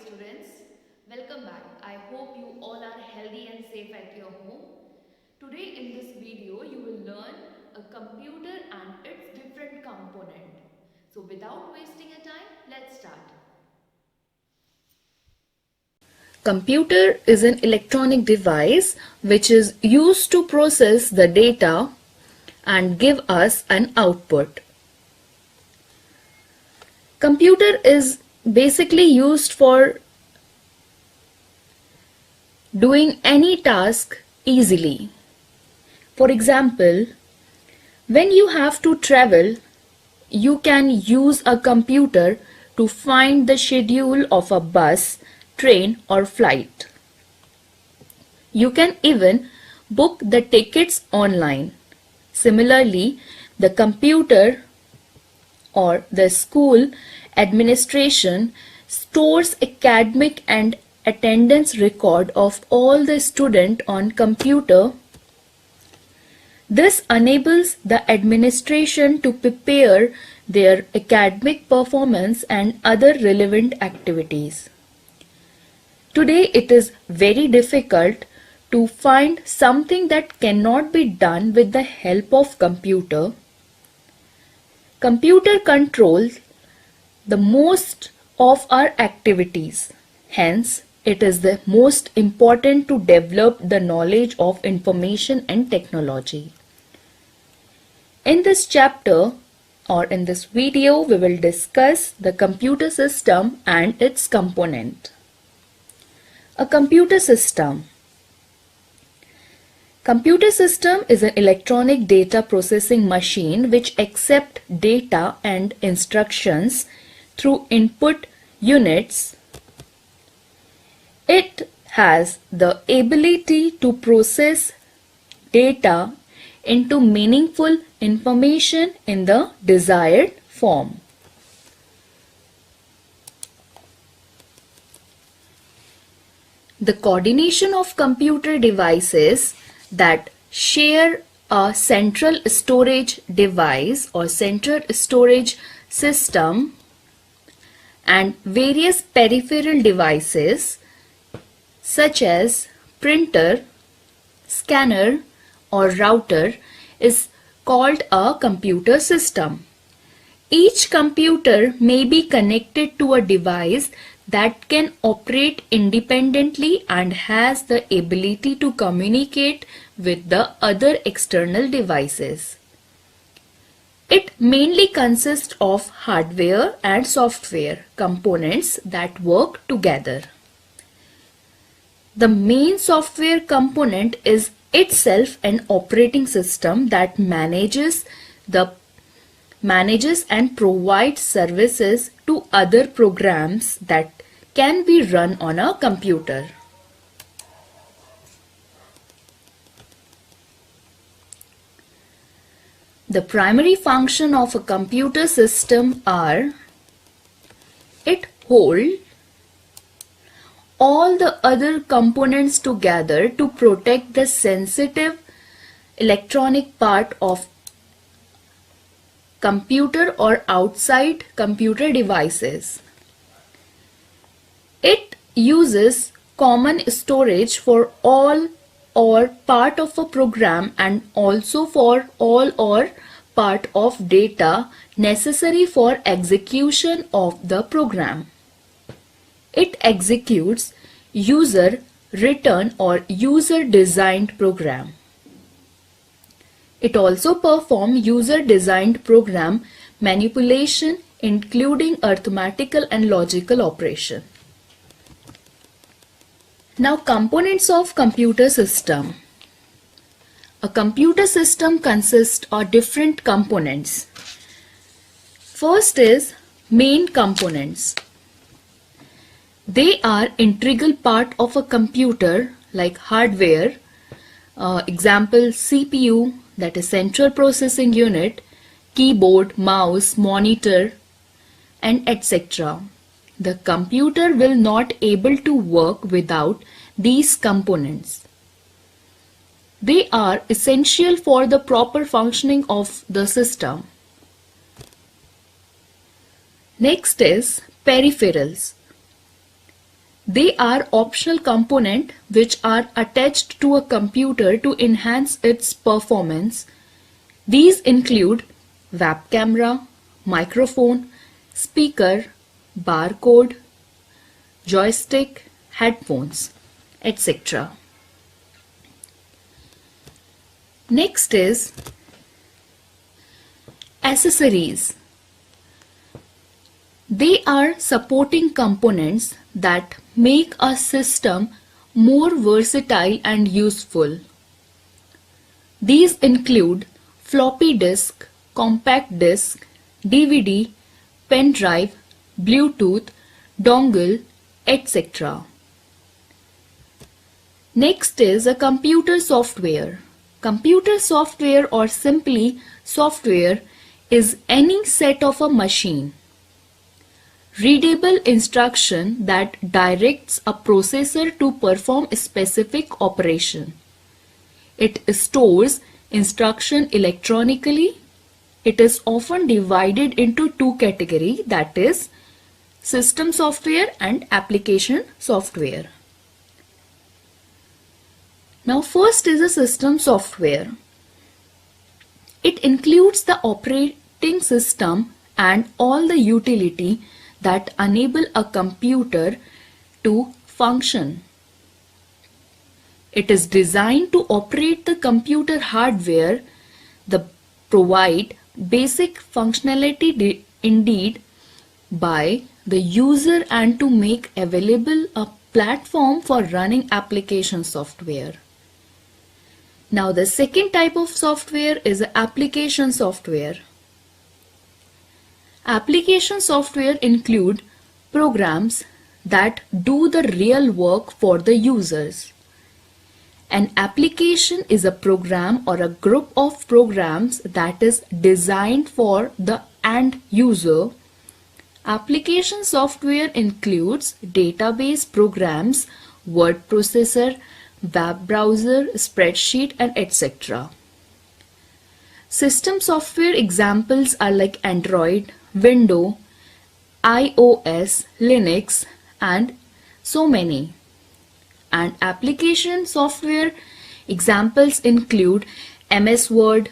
students. Welcome back. I hope you all are healthy and safe at your home. Today in this video you will learn a computer and its different component. So without wasting a time, let's start. Computer is an electronic device which is used to process the data and give us an output. Computer is basically used for doing any task easily. For example, when you have to travel, you can use a computer to find the schedule of a bus, train or flight. You can even book the tickets online. Similarly, the computer or the school administration stores academic and attendance record of all the students on computer. This enables the administration to prepare their academic performance and other relevant activities. Today it is very difficult to find something that cannot be done with the help of computer. Computer controls the most of our activities. Hence, it is the most important to develop the knowledge of information and technology. In this chapter or in this video, we will discuss the computer system and its component. A computer system. Computer system is an electronic data processing machine which accepts data and instructions through input units. It has the ability to process data into meaningful information in the desired form. The coordination of computer devices that share a central storage device or central storage system and various peripheral devices such as printer, scanner or router is called a computer system. Each computer may be connected to a device that can operate independently and has the ability to communicate with the other external devices. It mainly consists of hardware and software components that work together. The main software component is itself an operating system that manages and provides services to other programs that can be run on a computer. The primary function of a computer system are: it holds all the other components together to protect the sensitive electronic part of computer or outside computer devices. It uses common storage for all or part of a program and also for all or part of data necessary for execution of the program. It executes user written or user designed program. It also performs user-designed program manipulation including arithmetical and logical operation. Now, components of computer system. A computer system consists of different components. First is main components. They are integral part of a computer like hardware, example CPU, that is central processing unit, keyboard, mouse, monitor, and etc. The computer will not able to work without these components. They are essential for the proper functioning of the system. Next is peripherals. They are optional components which are attached to a computer to enhance its performance. These include web camera, microphone, speaker, barcode, joystick, headphones, etc. Next is accessories. They are supporting components that make a system more versatile and useful. These include floppy disk, compact disk, DVD, pen drive, Bluetooth, dongle, etc. Next is a computer software. Computer software, or simply software, is any set of a machine readable instruction that directs a processor to perform a specific operation. It stores instruction electronically. It is often divided into two categories, that is system software and application software. Now first is a system software. It includes the operating system and all the utility that enable a computer to function. It is designed to operate the computer hardware, provide basic functionality indeed by the user, and to make available a platform for running application software. Now the second type of software is application software. Application software include programs that do the real work for the users. An application is a program or a group of programs that is designed for the end user. Application software includes database programs, word processor, web browser, spreadsheet, and etc. System software examples are like Android, Windows, iOS, Linux, and so many. And application software examples include MS Word,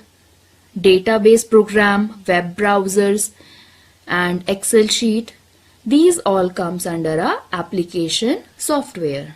database program, web browsers, and Excel sheet. These all comes under a application software.